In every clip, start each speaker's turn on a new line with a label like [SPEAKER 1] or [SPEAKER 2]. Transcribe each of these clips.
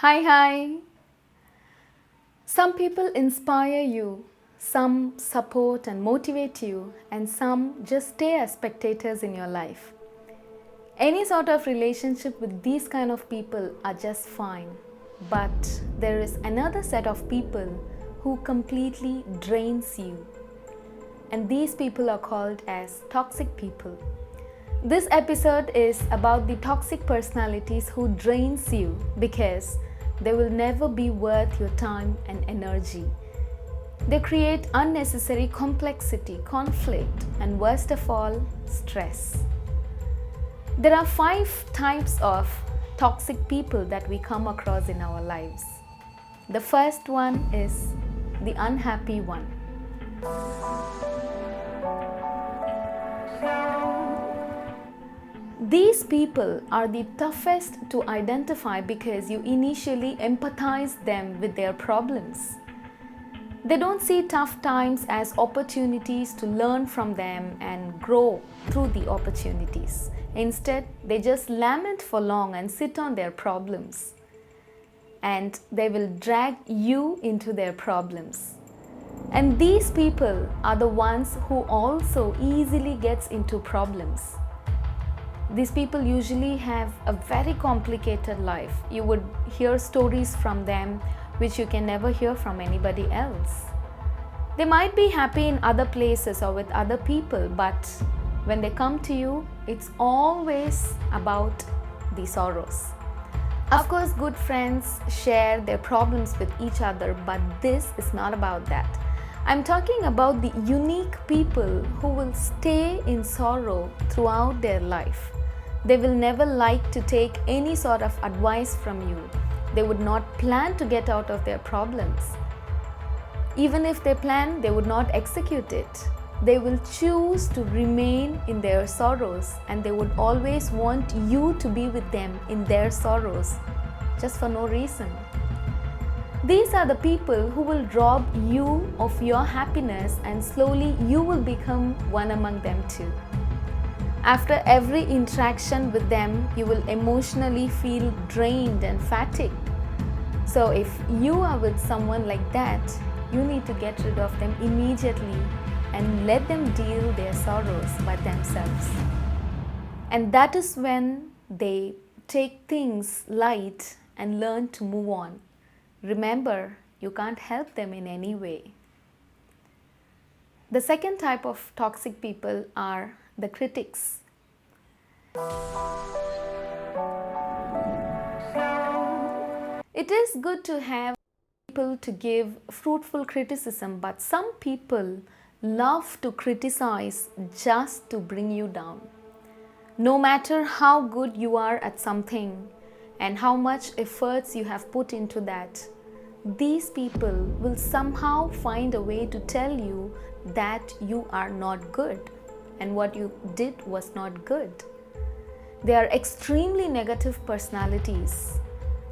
[SPEAKER 1] Hi. Some people inspire you, some support and motivate you, and some just stay as spectators in your life. Any sort of relationship with these kind of people are just fine. But there is another set of people who completely drains you. And these people are called as toxic people. This episode is about the toxic personalities who drains you because they will never be worth your time and energy. They create unnecessary complexity, conflict, and worst of all, stress. There are 5 types of toxic people that we come across in our lives. The first one is the unhappy one. These people are the toughest to identify because you initially empathize them with their problems. They don't see tough times as opportunities to learn from them and grow through the opportunities. Instead, they just lament for long and sit on their problems. And they will drag you into their problems. And these people are the ones who also easily gets into problems. These people usually have a very complicated life. You would hear stories from them which you can never hear from anybody else. They might be happy in other places or with other people, but when they come to you, it's always about the sorrows. Of course, good friends share their problems with each other, but this is not about that. I'm talking about the unique people who will stay in sorrow throughout their life. They will never like to take any sort of advice from you. They would not plan to get out of their problems. Even if they plan, they would not execute it. They will choose to remain in their sorrows, and they would always want you to be with them in their sorrows, just for no reason. These are the people who will rob you of your happiness, and slowly you will become one among them too. After every interaction with them, you will emotionally feel drained and fatigued. So if you are with someone like that, you need to get rid of them immediately and let them deal their sorrows by themselves. And that is when they take things light and learn to move on. Remember, you can't help them in any way. The second type of toxic people are the critics. It is good to have people to give fruitful criticism, but some people love to criticize just to bring you down. No matter how good you are at something and how much efforts you have put into that, these people will somehow find a way to tell you that you are not good and what you did was not good. They are extremely negative personalities.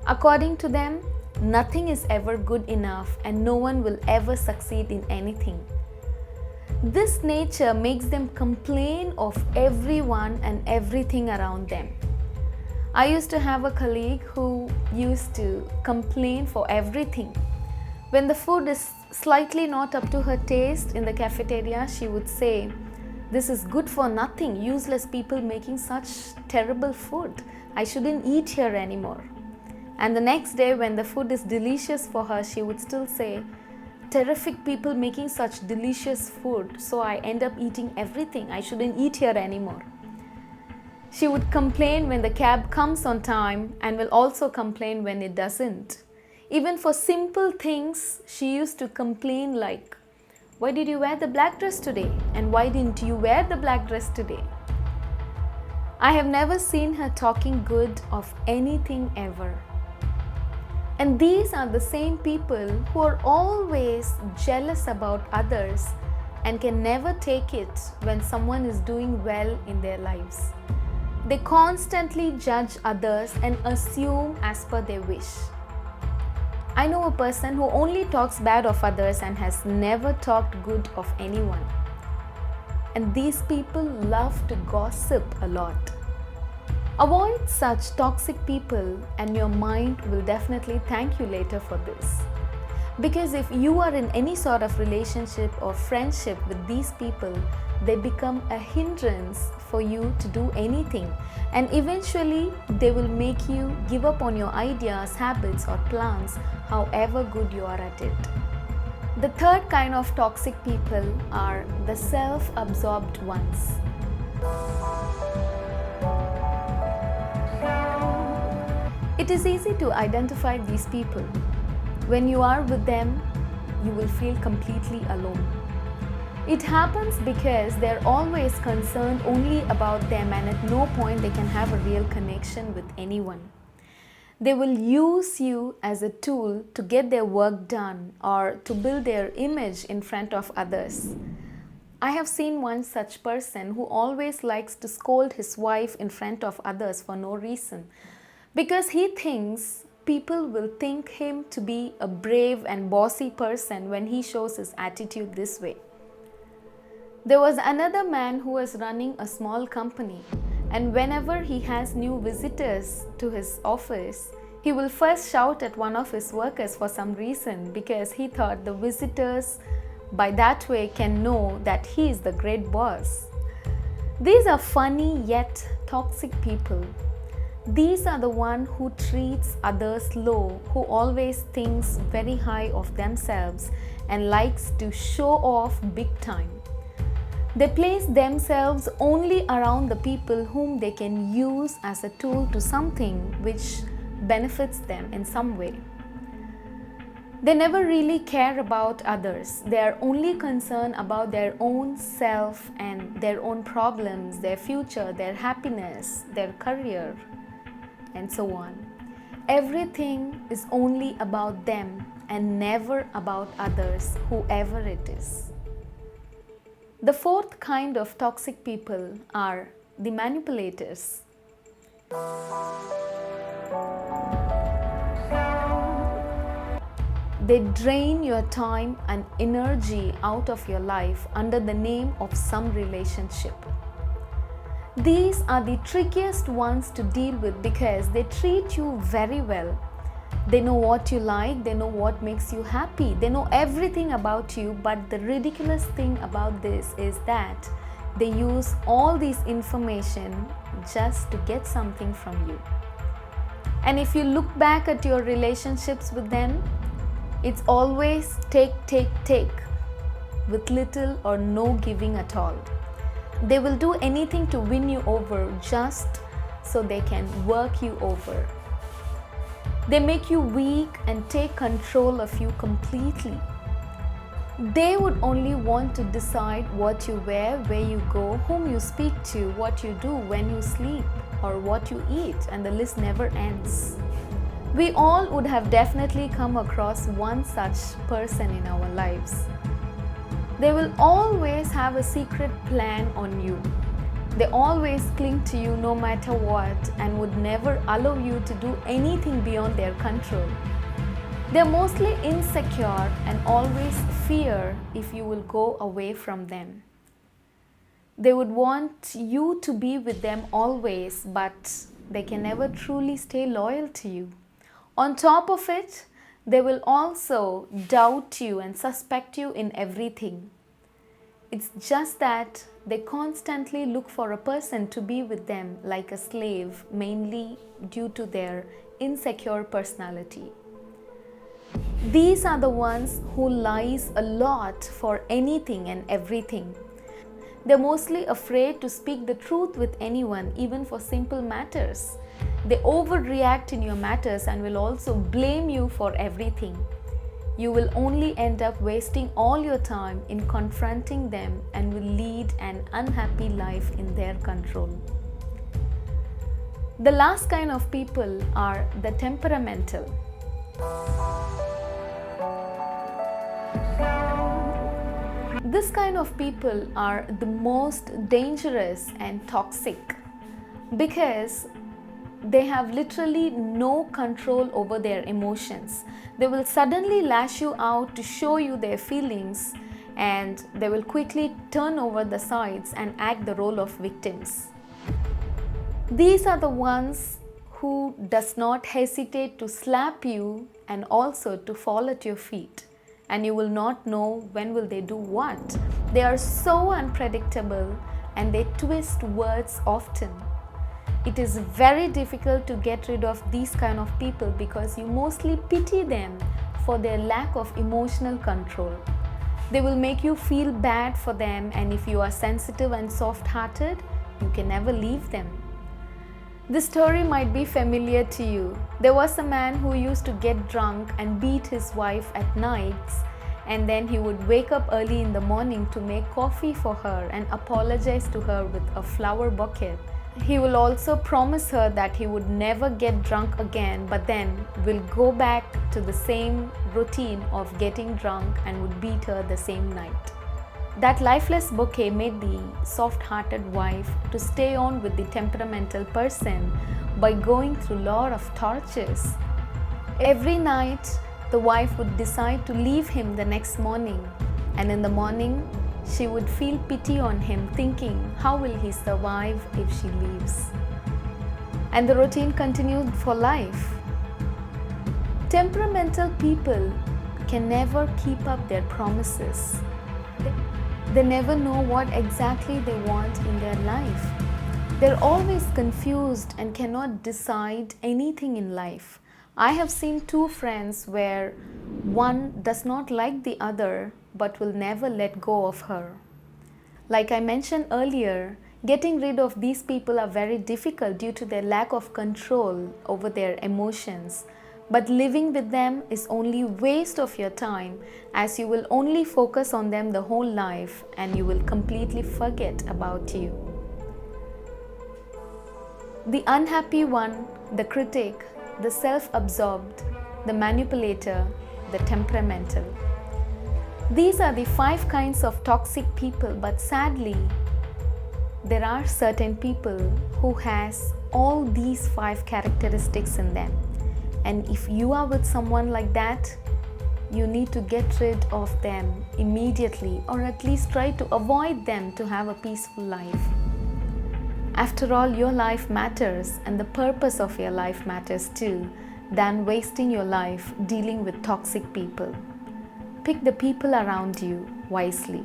[SPEAKER 1] According to them, nothing is ever good enough and no one will ever succeed in anything. This nature makes them complain of everyone and everything around them. I used to have a colleague who used to complain for everything. When the food is slightly not up to her taste in the cafeteria, she would say, "This is good for nothing, useless people making such terrible food. I shouldn't eat here anymore." And the next day when the food is delicious for her, she would still say, "Terrific people making such delicious food, so I end up eating everything. I shouldn't eat here anymore." She would complain when the cab comes on time and will also complain when it doesn't. Even for simple things, she used to complain like, "Why did you wear the black dress today? And why didn't you wear the black dress today?" I have never seen her talking good of anything ever. And these are the same people who are always jealous about others and can never take it when someone is doing well in their lives. They constantly judge others and assume as per their wish. I know a person who only talks bad of others and has never talked good of anyone. And these people love to gossip a lot. Avoid such toxic people and your mind will definitely thank you later for this. Because if you are in any sort of relationship or friendship with these people, they become a hindrance for you to do anything, and eventually they will make you give up on your ideas, habits, or plans, however good you are at it. The third kind of toxic people are the self-absorbed ones. It is easy to identify these people. When you are with them, you will feel completely alone. It happens because they're always concerned only about them, and at no point they can have a real connection with anyone. They will use you as a tool to get their work done or to build their image in front of others. I have seen one such person who always likes to scold his wife in front of others for no reason, because he thinks people will think him to be a brave and bossy person when he shows his attitude this way. There was another man who was running a small company, and whenever he has new visitors to his office, he will first shout at one of his workers for some reason, because he thought the visitors by that way can know that he is the great boss. These are funny yet toxic people. These are the one who treats others low, who always thinks very high of themselves and likes to show off big time. They place themselves only around the people whom they can use as a tool to something which benefits them in some way. They never really care about others. They are only concerned about their own self and their own problems, their future, their happiness, their career, and so on. Everything is only about them and never about others, whoever it is. The fourth kind of toxic people are the manipulators. They drain your time and energy out of your life under the name of some relationship. These are the trickiest ones to deal with because they treat you very well. They know what you like, they know what makes you happy, they know everything about you, but the ridiculous thing about this is that they use all this information just to get something from you. And if you look back at your relationships with them, it's always take, with little or no giving at all. They will do anything to win you over just so they can work you over. They make you weak and take control of you completely. They would only want to decide what you wear, where you go, whom you speak to, what you do when you sleep, or what you eat, and the list never ends. We all would have definitely come across one such person in our lives. They will always have a secret plan on you. They always cling to you no matter what and would never allow you to do anything beyond their control. They're mostly insecure and always fear if you will go away from them. They would want you to be with them always, but they can never truly stay loyal to you. On top of it, they will also doubt you and suspect you in everything. It's just that they constantly look for a person to be with them like a slave, mainly due to their insecure personality. These are the ones who lies a lot for anything and everything. They're mostly afraid to speak the truth with anyone, even for simple matters. They overreact in your matters and will also blame you for everything. You will only end up wasting all your time in confronting them and will lead an unhappy life in their control. The last kind of people are the temperamental. This kind of people are the most dangerous and toxic because they have literally no control over their emotions. They will suddenly lash you out to show you their feelings, and they will quickly turn over the sides and act the role of victims. These are the ones who does not hesitate to slap you and also to fall at your feet, and you will not know when will they do what. They are so unpredictable and they twist words often. It is very difficult to get rid of these kind of people because you mostly pity them for their lack of emotional control. They will make you feel bad for them, and if you are sensitive and soft-hearted, you can never leave them. This story might be familiar to you. There was a man who used to get drunk and beat his wife at nights, and then he would wake up early in the morning to make coffee for her and apologize to her with a flower bouquet. He will also promise her that he would never get drunk again, but then will go back to the same routine of getting drunk and would beat her the same night. That lifeless bouquet made the soft-hearted wife to stay on with the temperamental person by going through a lot of tortures. Every night, the wife would decide to leave him the next morning, and in the morning, she would feel pity on him, thinking, how will he survive if she leaves? And the routine continued for life. Temperamental people can never keep up their promises. They never know what exactly they want in their life. They're always confused and cannot decide anything in life. I have seen two friends where one does not like the other but will never let go of her. Like I mentioned earlier, getting rid of these people are very difficult due to their lack of control over their emotions. But living with them is only waste of your time, as you will only focus on them the whole life and you will completely forget about you. The unhappy one, the critic, the self-absorbed, the manipulator, the temperamental. These are the 5 kinds of toxic people, but sadly, there are certain people who has all these 5 characteristics in them. And if you are with someone like that, you need to get rid of them immediately, or at least try to avoid them to have a peaceful life. After all, your life matters, and the purpose of your life matters too, than wasting your life dealing with toxic people. Pick the people around you wisely.